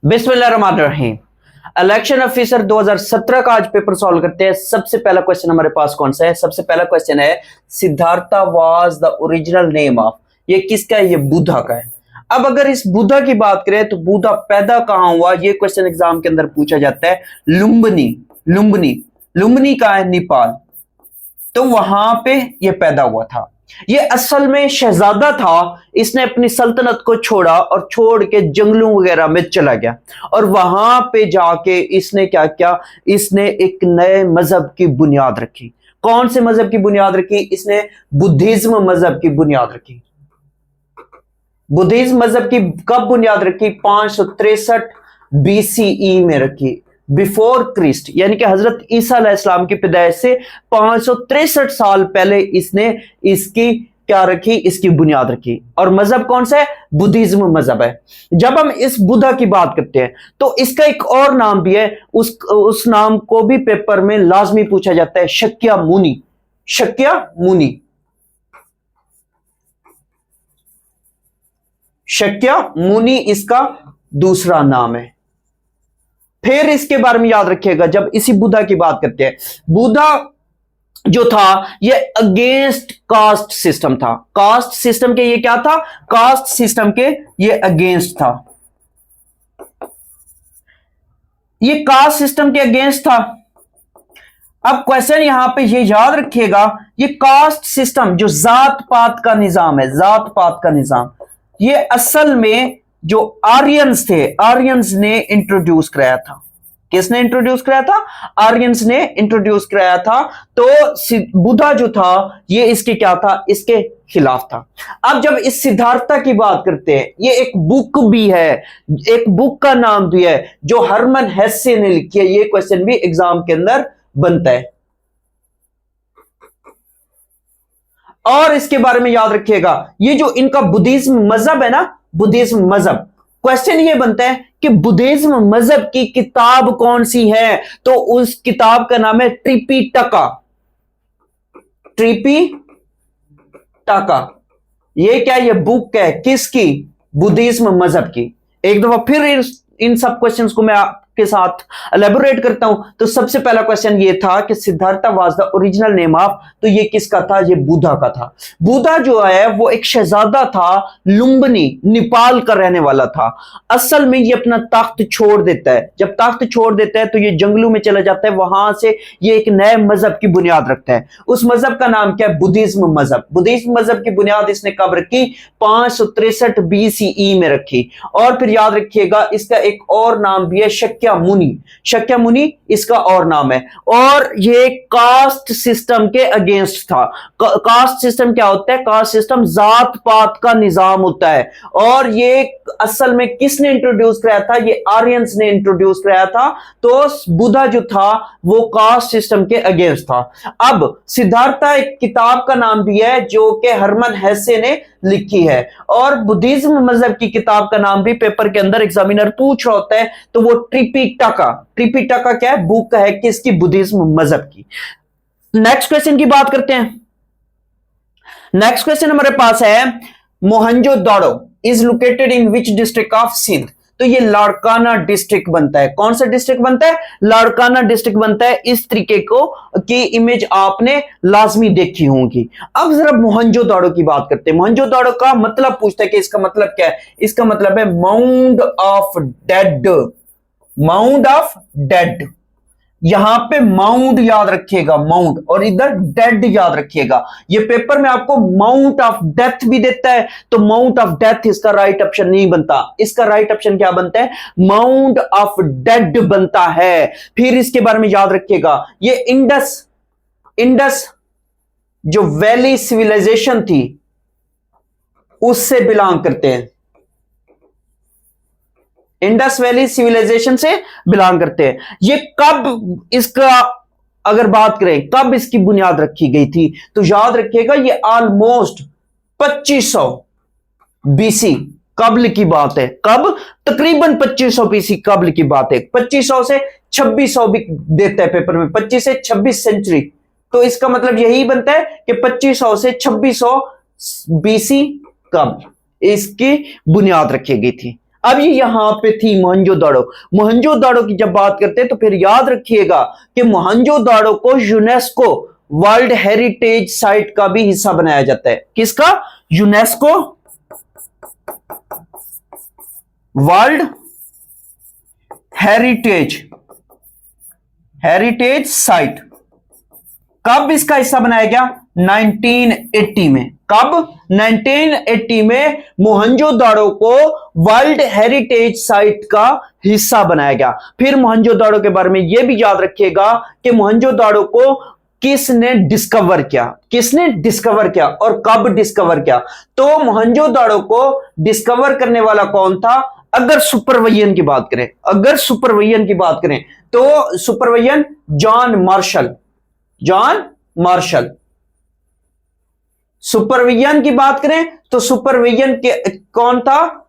बिस्मिल्लाहिर्रहमानिर्रहीम। Election officer 2017 का आज पेपर सॉल्व करते हैं। सबसे पहला क्वेश्चन हमारे पास कौन सा है? सबसे पहला क्वेश्चन है Siddhartha was the original name of. ये किसका है? ये बुद्धा का है। अब अगर इस बुद्धा की बात करें तो बुद्धा पैदा कहां हुआ? ये क्वेश्चन एग्जाम के अंदर पूछा जाता है। लुम्बिनी, लुम्बिनी, लुम्बिनी का है नेपाल, तो वहां पे ये पैदा हुआ था। ये असल में शहजादा था। इसने अपनी सल्तनत को छोड़ा और छोड़ के जंगलों वगैरह में चला गया और वहां पे जाके इसने क्या किया? इसने एक नए मजहब की बुनियाद रखी। कौन से मजहब की बुनियाद रखी? इसने बुद्धिज्म मजहब की बुनियाद रखी। बुद्धिज्म मजहब की कब बुनियाद रखी? 563 BCE में रखी, बिफोर क्रिस्ट, यानी कि हजरत ईसा अलैहिस्सलाम की पैदाइश से 563 साल पहले इसने इसकी क्या रखी? इसकी बुनियाद रखी। और मजहब कौन सा है? बुद्धिज्म मजहब है। जब हम इस बुद्धा की बात करते हैं तो इसका एक और नाम भी है, उस नाम को भी पेपर में लाजमी पूछा जाता है, शक्यामुनि। शक्यामुनि, शक्यामुनि इसका दूसरा नाम है। फिर इसके बारे में याद रखिएगा जब इसी बुद्धा की बात करते हैं। बुद्धा जो था ये अगेंस्ट कास्ट सिस्टम था। कास्ट सिस्टम के ये क्या था? कास्ट सिस्टम के ये अगेंस्ट था। ये कास्ट सिस्टम के अगेंस्ट था। अब क्वेश्चन यहां पे ये याद रखिएगा, ये कास्ट सिस्टम जो जात पात का निजाम है, जात पात का निजाम, ये असल में जो आर्यंस थे, आर्यंस ने इंट्रोड्यूस कराया था। किसने इंट्रोड्यूस कराया था? आर्यंस ने इंट्रोड्यूस कराया था। तो बुद्धा जो था ये इसके क्या था? इसके खिलाफ था। अब जब इस सिद्धार्था की बात करते हैं, ये एक बुक भी है, एक बुक का नाम भी है जो हरमन हेसे ने लिखी है। ये क्वेश्चन भी एग्जाम के अंदर बनता है। और इसके बारे में याद रखिएगा, ये जो इनका बुद्धिज्म मजहब है ना, बुद्धिज्म मजहब, क्वेश्चन ये बनता है कि बुद्धिज्म मजहब की किताब कौन सी है? तो उस किताब का नाम है त्रिपिटका। त्रिपिटका ये क्या? ये बुक है किसकी? बुद्धिज्म मजहब की। एक दफा फिर इन सब क्वेश्चंस को मैं आपके साथ एलेबोरेट करता हूं। तो सबसे पहला क्वेश्चन ये था कि Siddhartha was the original name of, तो ये किसका था? ये बुद्धा का था। बुद्धा जो है वो एक शहजादा था, लुम्बिनी, नेपाल का रहने वाला था। असल में ये अपना तख्त छोड़ देता है। जब तख्त छोड़ देता है तो ये जंगलों में चला जाता है। वहां से ये एक नए मजहब की बुनियाद रखता है। उस मजहब का नाम क्या है? बुद्धिज्म मजहब। बुद्धिज्म मजहब की बुनियाद इसने कब रखी? 563 BCE में रखी। और फिर याद रखिएगा इसका एक और नाम भी है, शक्यामुनि। शक्यामुनि इसका और नाम है। और ये कास्ट सिस्टम के अगेंस्ट था। कास्ट सिस्टम क्या होता है? कास्ट सिस्टम जात पात का निजाम होता है। और ये असल में किसने इंट्रोड्यूस कराया था? ये आर्यंस ने इंट्रोड्यूस कराया था। तो बुद्धा जो था वो कास्ट सिस्टम के अगेंस्ट था। अब सिद्धार्था एक किताब का नाम भी है जो कि हरमन हेसे ने लिखी है। और बुद्धिज्म मजहब की किताब का नाम भी पेपर के अंदर एग्जामिनर पूछ रहा होता है, तो वो त्रिपिटका। त्रिपिटका क्या है? बुक है किसकी? बुद्धिज्म मजहब की। नेक्स्ट क्वेश्चन की बात करते हैं। नेक्स्ट क्वेश्चन हमारे पास है, Mohenjodaro is located in which district of Sindh? तो ये लाड़काना डिस्ट्रिक्ट बनता है। कौन सा डिस्ट्रिक्ट बनता है? लाड़काना डिस्ट्रिक्ट बनता है। इस तरीके को की इमेज आपने लाजमी देखी होगी। अब जरा मोहनजोदड़ो की बात करते हैं। मोहनजोदड़ो का मतलब पूछता है कि इसका मतलब क्या है? इसका मतलब है mound of dead. Mound of dead, यहां पे माउंट याद रखिएगा, माउंट, और इधर डेड याद रखिएगा। ये पेपर में आपको माउंट ऑफ डेथ भी देता है, तो माउंट ऑफ डेथ इसका राइट ऑप्शन नहीं बनता। इसका राइट ऑप्शन क्या बनता है? माउंट ऑफ डेड बनता है। फिर इसके बारे में याद रखिएगा, ये इंडस जो वैली सिविलाइजेशन थी उससे बिलोंग करते हैं। इंडस वैली सिविलाइजेशन से बिलोंग करते हैं। ये कब, इसका अगर बात करें कब इसकी बुनियाद रखी गई थी, तो याद रखिएगा ये ऑलमोस्ट 2500 BC कब्ल की बात है। कब? तकरीबन 2500 BC कब्ल की बात है। 2500 से 2600 भी देता है पेपर में, 25 से 26 सेंचुरी। तो इसका मतलब यही बनता है कि 2500 से 2600 BC कब्ल इसकी बुनियाद रखी गई थी। अब ये यहां पे थी मोहनजोदाड़ो। मोहनजोदाड़ो की जब बात करते हैं तो फिर याद रखिएगा कि मोहनजोदाड़ो को यूनेस्को वर्ल्ड हेरिटेज साइट का भी हिस्सा बनाया जाता है। किसका? UNESCO world heritage site. कब इसका हिस्सा बनाया गया? 1980 में। कब? 1980 में मोहनजोदाड़ो को वर्ल्ड हेरिटेज साइट का हिस्सा बनाया गया। फिर मोहनजोदाड़ो के बारे में यह भी याद रखिएगा कि मोहनजोदाड़ो को किसने डिस्कवर किया, किसने डिस्कवर किया और कब डिस्कवर किया? तो मोहनजोदाड़ो को डिस्कवर करने वाला कौन था? अगर सुपरवाइजन की बात करें, अगर सुपरवाइजन की बात करें तो supervision John Marshall. John Marshall. Supervision की बात करें तो सुपरविजन के कौन था?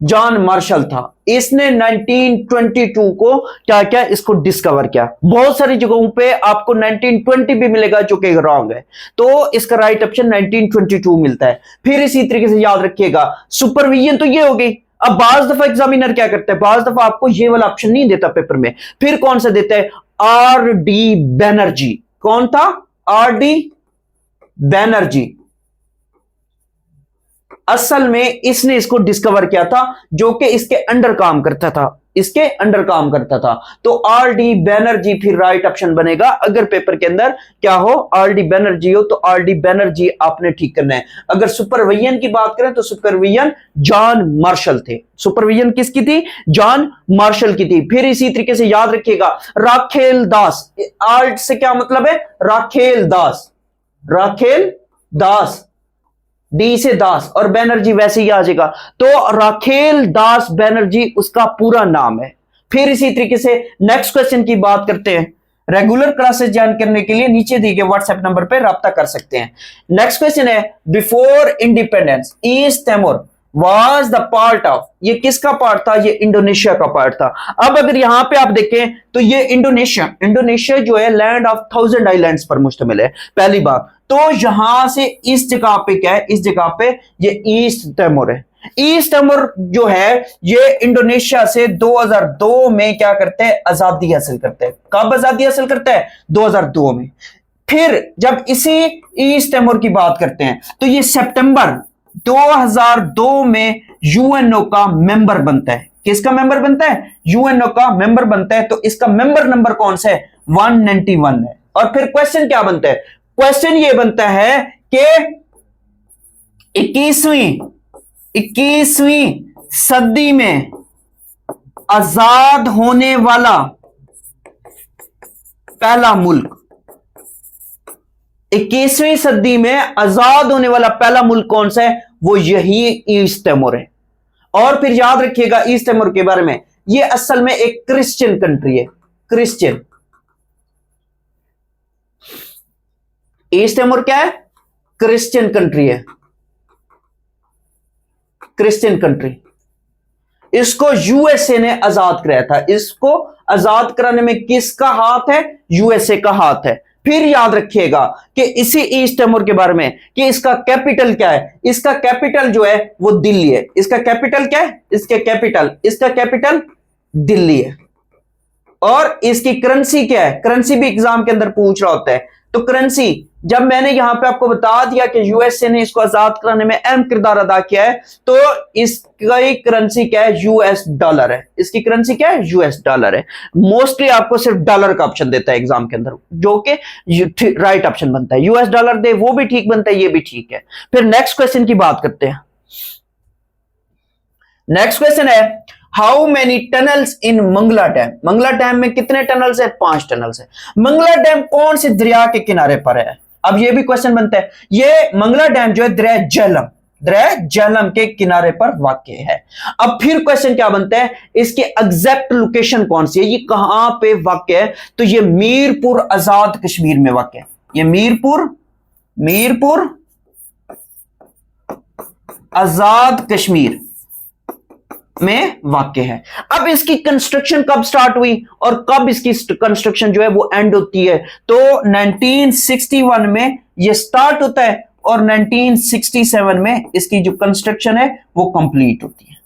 जॉन मार्शल था। इसने 1922 को क्या किया? इसको डिस्कवर किया। बहुत सारी जगहों पे आपको 1920 भी मिलेगा जो कि रॉन्ग है, तो इसका राइट ऑप्शन 1922 मिलता है। फिर इसी तरीके से याद रखिएगा सुपरविजन तो ये हो गई। अब बाज दफा एग्जामिनर क्या करता है? बाज दफा आपको ये वाला ऑप्शन नहीं देता पेपर में। फिर कौन सा देता है? R D Banerjee. कौन था? R D Banerjee. असल में इसने इसको डिस्कवर किया था, जो कि इसके अंडर काम करता था, इसके अंडर काम करता था। तो आर डी बैनर्जी फिर राइट ऑप्शन बनेगा। अगर पेपर के अंदर क्या हो? आर डी बैनर्जी हो तो आर डी बैनर्जी आपने ठीक करना है। अगर सुपरविजन की बात करें तो सुपरविजन जॉन मार्शल थे। सुपरविजन किसकी थी? जॉन मार्शल की थी। फिर इसी तरीके से याद रखिएगा राखेल दास। आर्ट से क्या मतलब है? राखेल दास। राखेल दास, डी से दास, और बैनर्जी वैसे ही आ जाएगा। तो राखेल दास बैनर्जी उसका पूरा नाम है। फिर इसी तरीके से नेक्स्ट क्वेश्चन की बात करते हैं। रेगुलर क्लासेस ज्वाइन करने के लिए नीचे दिए गए व्हाट्सएप नंबर पर राब्ता कर सकते हैं। नेक्स्ट क्वेश्चन है, before independence east Timor was the part of. ये किसका पार्ट था? ये इंडोनेशिया का पार्ट था। अब अगर यहां पे आप देखें तो ये इंडोनेशिया जो है लैंड ऑफ 1000 आइलैंड्स पर मुश्तमिल है, पहली बात। तो यहां से इस जगह पे क्या है? इस जगह पे ये ईस्ट तिमोर है। ईस्ट तिमोर जो है ये इंडोनेशिया से 2002 में क्या करते हैं? आजादी हासिल करते हैं। कब आजादी हासिल करता है? 2002 में। फिर जब इसी ईस्ट तिमोर की बात करते हैं तो ये सितंबर 2002 में यूएनओ का मेंबर बनता है। किसका मेंबर बनता है? यूएनओ का मेंबर बनता है। तो इसका मेंबर नंबर कौन सा है? 191 है। और फिर क्वेश्चन क्या बनता है? क्वेश्चन ये बनता है कि 21वीं सदी में आजाद होने वाला पहला मुल्क, 21वीं सदी में आजाद होने वाला पहला मुल्क कौन सा है? वो यही ईस्ट तिमोर है। और फिर याद रखिएगा ईस्ट तिमोर के बारे में, ये असल में एक क्रिश्चियन कंट्री है। क्रिश्चियन। ईस्ट तिमोर क्या है? क्रिश्चियन कंट्री है। Christian country. इसको यूएसए ने आजाद कराया था। इसको आजाद कराने में किसका हाथ है? यूएसए का हाथ है। फिर याद रखिएगा कि इसी ईस्ट तिमोर के बारे में कि इसका कैपिटल क्या है? इसका कैपिटल जो है वो दिल्ली है। इसका कैपिटल क्या है? इसका कैपिटल दिल्ली है। और इसकी करेंसी क्या है? करेंसी भी एग्जाम के अंदर पूछ रहा होता है। तो करेंसी, जब मैंने यहां पे आपको बता दिया कि यूएसए ने इसको आजाद कराने में अहम किरदार अदा किया है, तो इसकी करेंसी क्या है? यूएस डॉलर है। इसकी करेंसी क्या है? यूएस डॉलर है। मोस्टली आपको सिर्फ डॉलर का ऑप्शन देता है एग्जाम के अंदर, जो कि राइट ऑप्शन बनता है। यूएस डॉलर दे, वो भी ठीक बनता है, ये भी ठीक है। फिर नेक्स्ट क्वेश्चन की बात करते हैं। नेक्स्ट क्वेश्चन है, how many tunnels in Mangla dam. Mangla dam में कितने टनल्स है? 5 टनल्स है। मंगला डैम कौन से दरिया के किनारे पर है? अब ये भी क्वेश्चन बनता है। ये मंगला डैम जो है दरिया झेलम के किनारे पर वाक़ है। अब फिर क्वेश्चन क्या बनता है? इसकी एग्जैक्ट लोकेशन कौन सी है? ये कहां पे वाक़ है? तो ये मीरपुर आजाद कश्मीर में वाक़ है। ये मीरपुर आजाद कश्मीर में वाक़ है। अब इसकी कंस्ट्रक्शन कब स्टार्ट हुई और कब इसकी कंस्ट्रक्शन जो है वो एंड होती है? तो 1961 में ये स्टार्ट होता है और 1967 में इसकी जो कंस्ट्रक्शन है वो कंप्लीट होती है।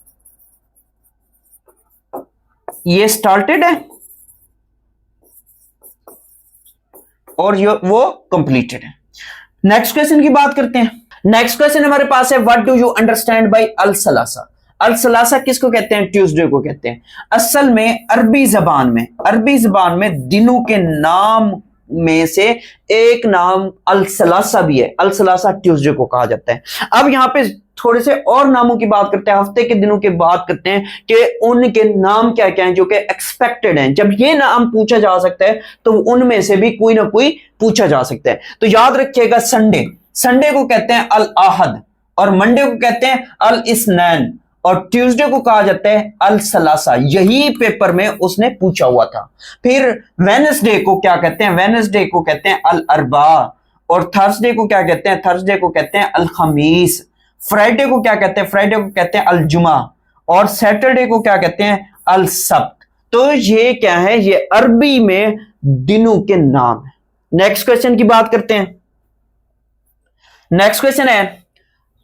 ये स्टार्टेड है और ये वो कंप्लीटेड है। नेक्स्ट क्वेश्चन की बात करते हैं। नेक्स्ट क्वेश्चन हमारे पास है, what do you understand by अल सलासा। अल सलासा किसको कहते हैं? ट्यूसडे को कहते हैं। असल में अरबी जबान में दिनों के नाम में से एक नाम अल सलासा भी है। अल सलासा ट्यूसडे को कहा जाता है। अब यहां पे थोड़े से और नामों की बात करते हैं, हफ्ते के दिनों की बात करते हैं कि उनके नाम क्या क्या हैं जो कि एक्सपेक्टेड हैं। जब ये नाम पूछा जा सकता है तो उनमें से भी कोई ना कोई पूछा जा सकता है। तो याद रखिएगा, संडे को कहते हैं अल आहद, और मंडे को कहते हैं अल इस्नैन, और ट्यूसडे को कहा जाता है अल सलासा। यही पेपर में उसने पूछा हुआ था। फिर वेडनेसडे को क्या कहते हैं? वेडनेसडे को कहते हैं अल अरबा, और थर्सडे को क्या कहते हैं? थर्सडे को कहते हैं अल खमीस। फ्राइडे को क्या कहते हैं? फ्राइडे को कहते हैं अल जुमा, और सैटरडे को क्या कहते हैं? अल सब्त। तो ये क्या है? ये अरबी में दिनों के नाम है। नेक्स्ट क्वेश्चन की बात करते हैं। नेक्स्ट क्वेश्चन है,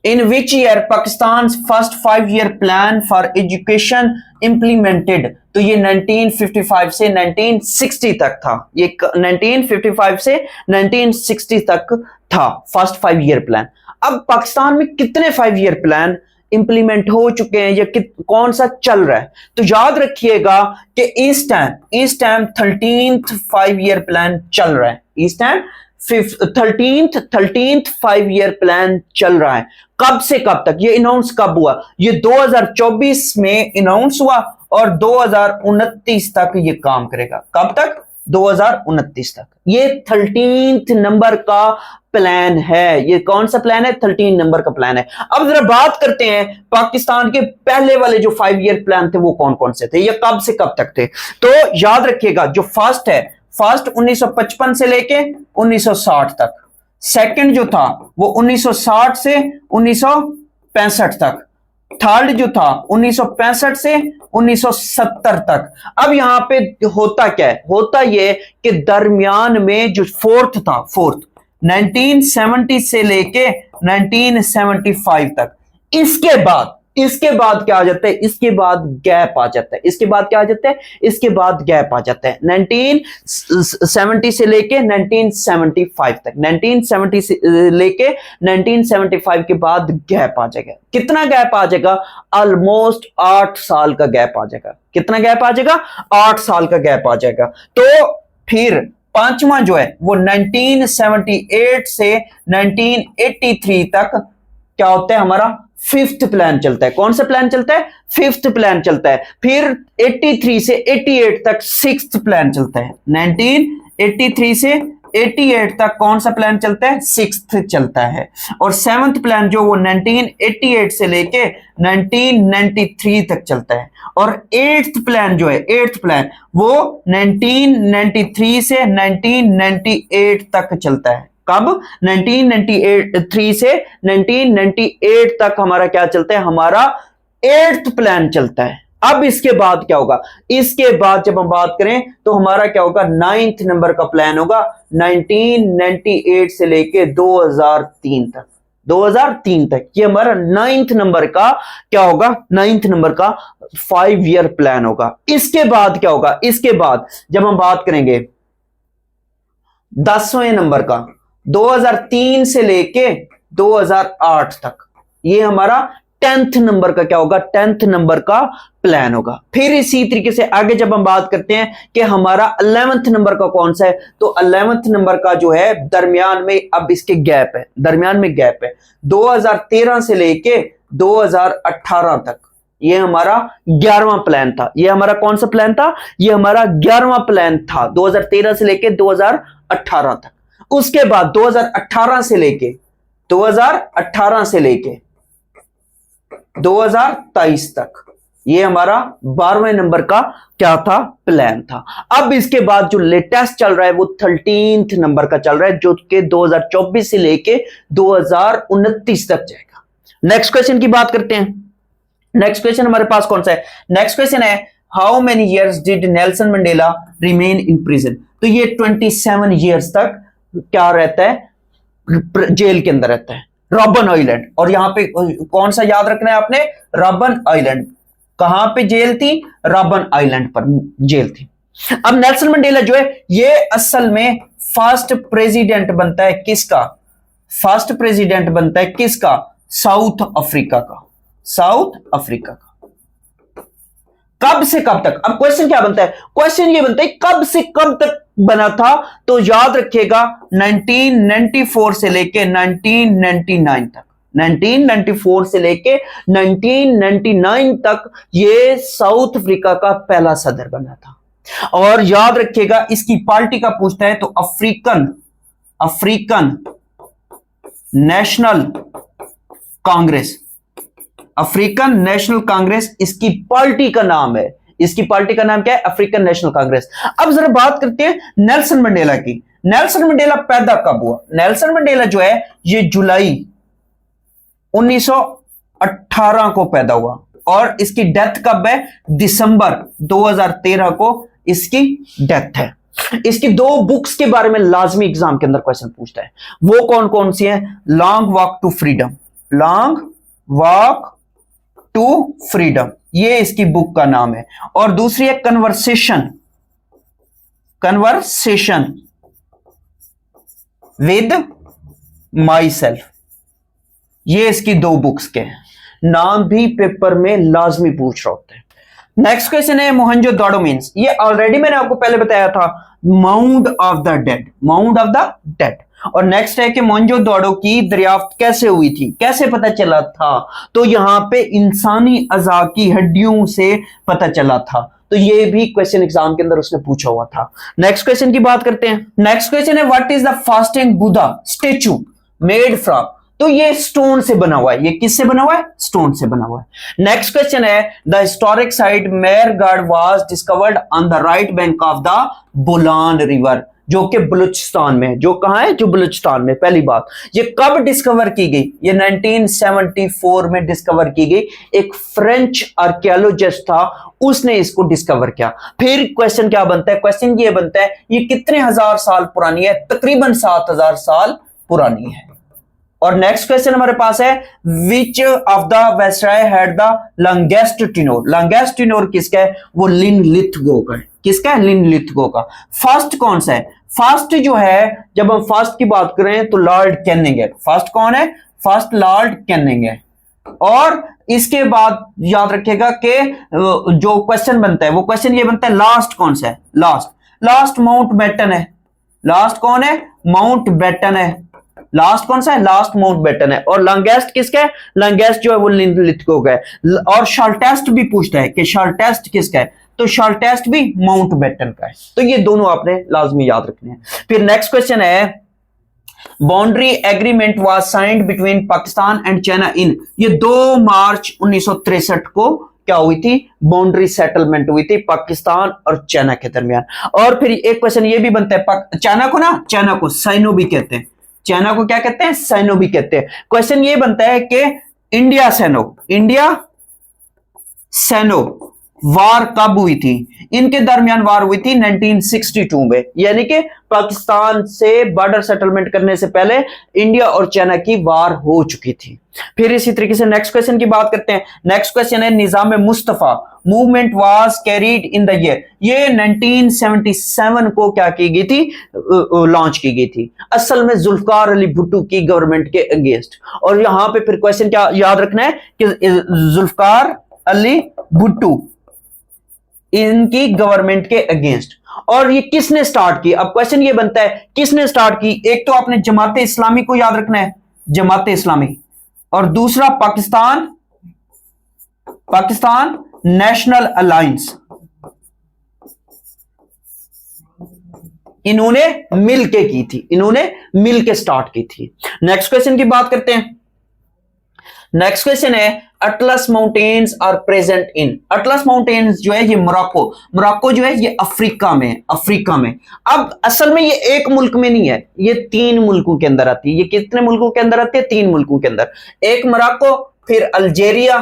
in which year Pakistan first 5-year plan for education implemented. तो ये 1955 से 1960 तक था। ये 1955 से 1960 तक था फर्स्ट 5-year प्लान। अब पाकिस्तान में कितने 5-year प्लान इंप्लीमेंट हो चुके हैं या कौन सा चल रहा है? तो याद रखिएगा कि इस टाइम 13th 5-year प्लान चल रहा है। इस टाइम 13th 5-year प्लान चल रहा है। कब से कब तक? ये अनाउंस कब हुआ? ये 2024 में अनाउंस हुआ और 2029 तक ये काम करेगा। कब तक? 2029 तक। ये 13th नंबर का प्लान है। ये कौन सा प्लान है? 13 नंबर का प्लान है। अब जरा बात करते हैं पाकिस्तान के पहले वाले जो 5-year प्लान थे वो कौन कौन से थे या कब से कब तक थे। तो याद रखिएगा, जो फर्स्ट 1955 से लेके 1960 तक। सेकंड जो था वो 1960 से 1965 तक। थर्ड जो था 1965 से 1970 तक। अब यहां पे होता क्या है? होता ये कि दरमियान में जो फोर्थ 1970 से लेके 1975 तक। इसके बाद क्या आ जाता है? इसके बाद गैप आ जाता है। इसके बाद क्या आ जाता है? इसके बाद गैप आ जाता है 1970 से लेके 1975 तक। 1970 से लेके 1975 के बाद गैप आ जाएगा। कितना गैप आ जाएगा? ऑलमोस्ट 8 साल का गैप आ जाएगा। कितना गैप आ जाएगा? 8 साल का गैप आ जाएगा। तो फिर पांचवा जो है वो 1978 से 1983 तक क्या होता है? हमारा 5th प्लान चलता है। कौन सा प्लान चलता है? 5th प्लान चलता है। फिर 83 से 88 तक 6th प्लान चलता है। 1983 से 88 तक कौन सा प्लान चलता है? 6th चलता है। और 7th प्लान जो वो 1988 से लेके 1993 तक चलता है। और 8th प्लान जो है, 8th प्लान वो 1993 से 1998 तक चलता है। कब? 1993 से 1998 तक हमारा क्या चलता है? हमारा 8th प्लान चलता है। अब इसके बाद क्या होगा? इसके बाद जब हम बात करें तो हमारा क्या होगा? 9th नंबर का प्लान होगा 1998 से लेके 2003 तक। 2003 तक ये हमारा 9th नंबर का क्या होगा? 9th नंबर का 5-year प्लान होगा। इसके बाद क्या होगा? इसके बाद जब हम बात करेंगे 10वें नंबर का 2003 से लेके 2008 तक, ये हमारा 10th नंबर का क्या होगा? 10th नंबर का प्लान होगा। फिर इसी तरीके से आगे जब हम बात करते हैं कि हमारा 11th नंबर का कौन सा है, तो 11th नंबर का जो है दरमियान में अब इसके गैप है, दरमियान में गैप है 2013 से लेके 2018 तक। ये हमारा 11वां प्लान था। ये हमारा कौन सा प्लान था? ये हमारा 11वां प्लान था 2013 से लेके 2018 तक। उसके बाद 2018 से लेके 2023 तक ये हमारा 12वें नंबर का क्या था? प्लान था। अब इसके बाद जो लेटेस्ट चल रहा है वो 13th नंबर का चल रहा है, जो कि 2024 से लेके 2029 तक जाएगा। नेक्स्ट क्वेश्चन की बात करते हैं। नेक्स्ट क्वेश्चन हमारे पास कौन सा है? नेक्स्ट क्वेश्चन है, how many years did Nelson Mandela remain in prison. तो ये 27 ईयर्स तक क्या रहता है? जेल के अंदर रहता है, रॉबन आइलैंड। और यहां पे कौन सा याद रखना है आपने? रॉबन आइलैंड। कहां पे जेल थी? रॉबन आइलैंड पर जेल थी। अब नेल्सन मंडेला जो है ये असल में फर्स्ट प्रेसिडेंट बनता है किसका? फर्स्ट प्रेसिडेंट बनता है किसका? साउथ अफ्रीका का। साउथ अफ्रीका का। कब से कब तक? अब क्वेश्चन क्या बनता है? क्वेश्चन ये बनता है कब से कब तक बना था, तो याद रखिएगा 1994 से लेके 1999 तक। 1994 से लेके 1999 तक ये साउथ अफ्रीका का पहला सदर बना था। और याद रखिएगा इसकी पार्टी का पूछता है तो African national Congress. African national Congress इसकी पार्टी का नाम है। इसकी पार्टी का नाम क्या है? African national Congress. अब जरा बात करते हैं नेल्सन मंडेला की। नेल्सन मंडेला पैदा कब हुआ? नेल्सन मंडेला जो है ये जुलाई 1918 को पैदा हुआ और इसकी डेथ कब है? दिसंबर 2013 को इसकी डेथ है। इसकी दो बुक्स के बारे में लाजमी एग्जाम के अंदर क्वेश्चन पूछता है। वो कौन कौन सी हैं? Long walk to freedom. Long walk to freedom ये इसकी बुक का नाम है। और दूसरी है कन्वर्सेशन विद माई सेल्फ। ये इसकी दो बुक्स के हैं। नाम भी पेपर में लाजमी पूछ रहे होते हैं। नेक्स्ट क्वेश्चन है मोहनजोदड़ो मीन्स। ये ऑलरेडी मैंने आपको पहले बताया था, mound of the dead. Mound of the dead. और नेक्स्ट है कि मोहनजोदड़ो की दरियाफ्त कैसे हुई थी, कैसे पता चला था? तो यहां पे इंसानी अज़ा की हड्डियों से पता चला था। तो ये भी क्वेश्चन एग्जाम के अंदर उसने पूछा हुआ था। नेक्स्ट क्वेश्चन की बात करते हैं। नेक्स्ट क्वेश्चन है what is the fasting Buddha statue made from? तो ये स्टोन से बना हुआ है। ये किससे बना हुआ है? स्टोन से बना हुआ है। नेक्स्ट क्वेश्चन है the historic site Mehrgarh was discovered on the right bank of the Bolan river, जो कि बलूचिस्तान में है। जो कहां है? जो बलूचिस्तान में। पहली बात, ये कब डिस्कवर की गई? ये 1974 में डिस्कवर की गई। एक फ्रेंच आर्कियोलॉजिस्ट था, उसने इसको डिस्कवर किया। फिर क्वेश्चन क्या बनता है? क्वेश्चन ये बनता है ये कितने हजार साल पुरानी है? तकरीबन 7000 साल पुरानी है। और नेक्स्ट क्वेश्चन हमारे पास है which of the viceroy had the longest tenure? Longest tenure किसका है? वो लिनलिथगो का है। किसका है? लिनलिथगो का। फर्स्ट कौन सा है? फर्स्ट जो है, जब हम फर्स्ट की बात करें तो लॉर्ड कैनिंग है। फर्स्ट कौन है? फर्स्ट लॉर्ड कैनिंग है। और इसके बाद याद रखिएगा कि जो क्वेश्चन बनता है वो क्वेश्चन ये बनता है लास्ट कौन सा है? लास्ट माउंट बैटन है। लास्ट कौन है? माउंट बैटन है। लास्ट कौन सा है? लास्ट माउंट बैटन है। और लॉन्गेस्ट किसका है? लॉन्गेस्ट जो है वो लिनलिथगो का है। और शॉर्टेस्ट भी पूछता है कि शॉर्टेस्ट किसका है? तो शॉर्टेस्ट भी माउंट बैटन का है। तो ये दोनों आपने लाजमी याद रखने हैं। फिर नेक्स्ट क्वेश्चन है boundary agreement was signed between Pakistan and China in. ये 2 मार्च 1963 को क्या हुई थी? बाउंड्री सेटलमेंट हुई थी पाकिस्तान और चाइना के दरमियान। और फिर एक क्वेश्चन ये भी बनता है, चाइना को साइनो भी कहते हैं। चाइना को क्या कहते हैं? साइनो भी कहते हैं। क्वेश्चन ये बनता है कि इंडिया सैनो वार कब हुई थी? इनके दरमियान वार हुई थी 1962 में। यानी कि पाकिस्तान से बॉर्डर सेटलमेंट करने से पहले इंडिया और चाइना की वार हो चुकी थी। फिर इसी तरीके से नेक्स्ट क्वेश्चन की बात करते हैं। नेक्स्ट क्वेश्चन है Nizam Mustafa movement was carried in the year. ये 1977 को क्या की गई थी? लॉन्च की गई थी। असल में जुल्फकार अली भुट्टो की गवर्नमेंट के अगेंस्ट। और यहां पे फिर क्वेश्चन क्या याद रखना है कि जुल्फकार अली भुट्टो इनकी गवर्नमेंट के अगेंस्ट। और ये किसने स्टार्ट की? अब क्वेश्चन ये बनता है किसने स्टार्ट की? एक तो आपने जमाते इस्लामी को याद रखना है, जमाते इस्लामी। और दूसरा पाकिस्तान नेशनल अलायंस। इन्होंने मिलके की थी, इन्होंने मिलके स्टार्ट की थी। नेक्स्ट क्वेश्चन की बात करते हैं। नेक्स्ट क्वेश्चन है Atlas mountains are present in. Atlas mountains जो है ये मोरक्को जो है ये अफ्रीका में। अब असल में ये एक मुल्क में नहीं है, ये 3 मुल्कों के अंदर आती है। ये कितने मुल्कों के अंदर आती है? 3 मुल्कों के अंदर। एक मोरक्को, फिर अल्जेरिया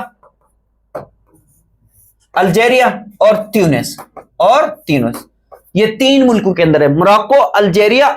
और ट्यूनिस। ये 3 मुल्कों के अंदर है, मोरक्को, अल्जेरिया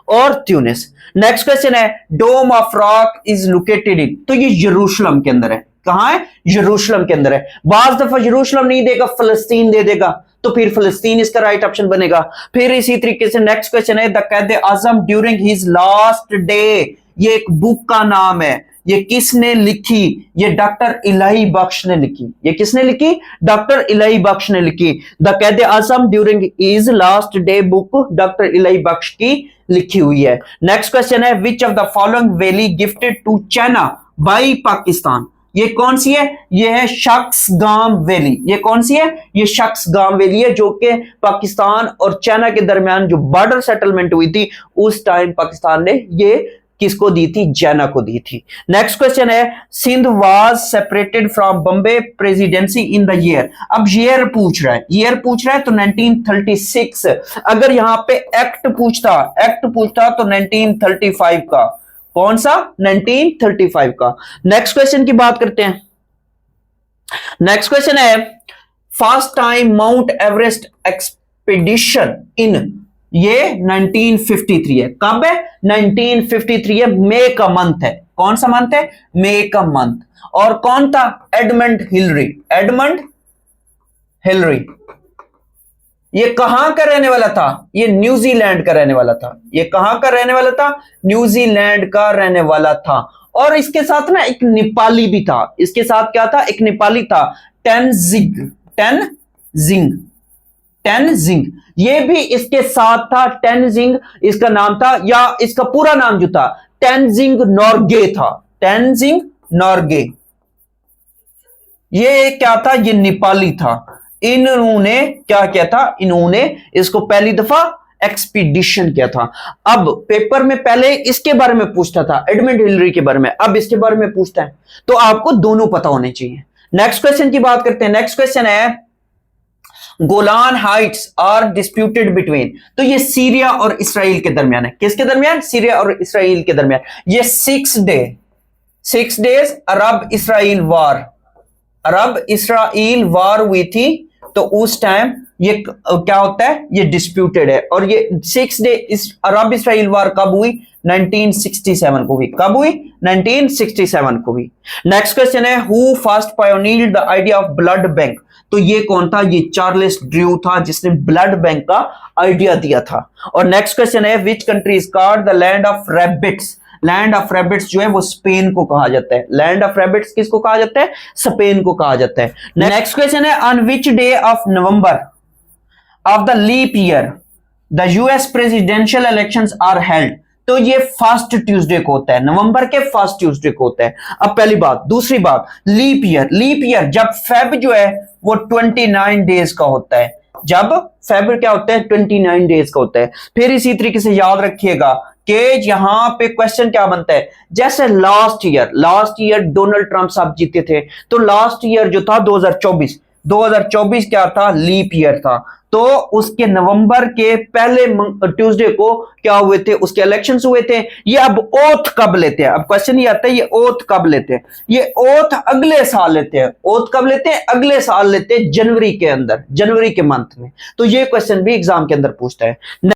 और ट्यूनिस। नेक्स्ट क्वेश्चन है dome of rock is located in. तो ये यरूशलेम के अंदर है। कहां है? यरूशलेम के अंदर है। बाज दफा यरूशलेम नहीं देगा, फलस्तीन दे देगा, तो फिर फलस्तीन इसका राइट ऑप्शन बनेगा। फिर इसी तरीके से नेक्स्ट क्वेश्चन है, the Quaid Azam during his last day, ये एक बुक का नाम है, ये किसने लिखी? ये डॉक्टर इलाही बख्श ने लिखी। ये किसने लिखी? डॉक्टर इलाही बख्श ने लिखी। The Quaid Azam during his last day book doctor Ilahi Bakhsh की लिखी हुई है। नेक्स्ट क्वेश्चन है, which of the following valley gifted to China by Pakistan, ये कौन सी है? ये है शख्सगाम वैली। ये कौन सी है? ये शख्सगाम वैली है, जो कि पाकिस्तान और चाइना के दरमियान जो बॉर्डर सेटलमेंट हुई थी उस टाइम पाकिस्तान ने ये किसको दी थी? चाइना को दी थी। नेक्स्ट क्वेश्चन है, Sindh was separated from Bombay presidency in the year. अब ईयर पूछ रहा है, ईयर पूछ रहा है तो 1936। अगर यहां पे एक्ट पूछता तो 1935 का। कौन सा? 1935 का। नेक्स्ट क्वेश्चन की बात करते हैं। नेक्स्ट क्वेश्चन है, first time Mount Everest expedition in, ये 1953 है। कब है? 1953 है, मई का मंथ है। कौन सा मंथ है? मई का मंथ। और कौन था? Edmund Hillary. एडमंड हिलरी ये कहां का रहने वाला था? ये न्यूजीलैंड का रहने वाला था। ये कहां का रहने वाला था? न्यूजीलैंड का रहने वाला था। और इसके साथ ना एक नेपाली भी था। इसके साथ क्या था? एक नेपाली था, टेनजिंग, ये भी इसके साथ था। टेनजिंग इसका नाम था, या इसका पूरा नाम जो था टेनजिंग नोर्गे था। टेनजिंग नोर्गे ये क्या था? ये नेपाली था। इन्होंने क्या किया था? इन्होंने इसको पहली दफा एक्सपीडिशन किया था। अब पेपर में पहले इसके बारे में पूछता था, एडमंड हिलरी के बारे में, अब इसके बारे में पूछता है, तो आपको दोनों पता होने चाहिए। नेक्स्ट क्वेश्चन की बात करते हैं। नेक्स्ट क्वेश्चन है, Golan heights are disputed between, तो ये सीरिया और इसराइल के दरमियान है। किसके दरमियान? सीरिया और इसराइल के दरमियान। ये 6 डेज अरब इसराइल वार हुई थी, तो उस टाइम ये क्या होता है? ये डिस्प्यूटेड है। और ये 6 डे अरब इसराइल वार कब हुई? 1967 को हुई। कब हुई? 1967 को हुई। नेक्स्ट क्वेश्चन है, who first pioneered the idea of blood bank, तो ये कौन था? ये चार्ल्स ड्रू था, जिसने ब्लड बैंक का आइडिया दिया था। और नेक्स्ट क्वेश्चन है, which country is called the land of rabbits, land of rabbits जो है वो स्पेन को कहा जाता है। लैंड ऑफ रैबिट्स किसको कहा जाता है? स्पेन को कहा जाता है। नेक्स्ट क्वेश्चन है, on which day of November of the leap year the US presidential elections are held, तो ये फर्स्ट ट्यूसडे को होता है, नवंबर के फर्स्ट ट्यूसडे को होता है। अब पहली बात। दूसरी बात, लीप ईयर जब फेब जो है वो 29 डेज का होता है। जब फेब क्या होता है? 29 डेज का होता है। फिर इसी तरीके से याद रखिएगा कि यहां पे क्वेश्चन क्या बनता है, जैसे लास्ट ईयर डोनाल्ड ट्रंप साहब जीते थे, तो लास्ट ईयर जो था 2024 क्या था? लीप ईयर था। तो उसके नवंबर के पहले ट्यूसडे को क्या हुए थे? उसके इलेक्शंस हुए थे। ये अब ओथ कब लेते हैं? अब क्वेश्चन ये आता है, ये ओथ कब लेते हैं? ये ओथ अगले साल लेते हैं। ओथ कब लेते हैं? अगले साल लेते हैं, जनवरी के अंदर, जनवरी के मंथ में। तो ये क्वेश्चन भी एग्जाम के अंदर पूछता है।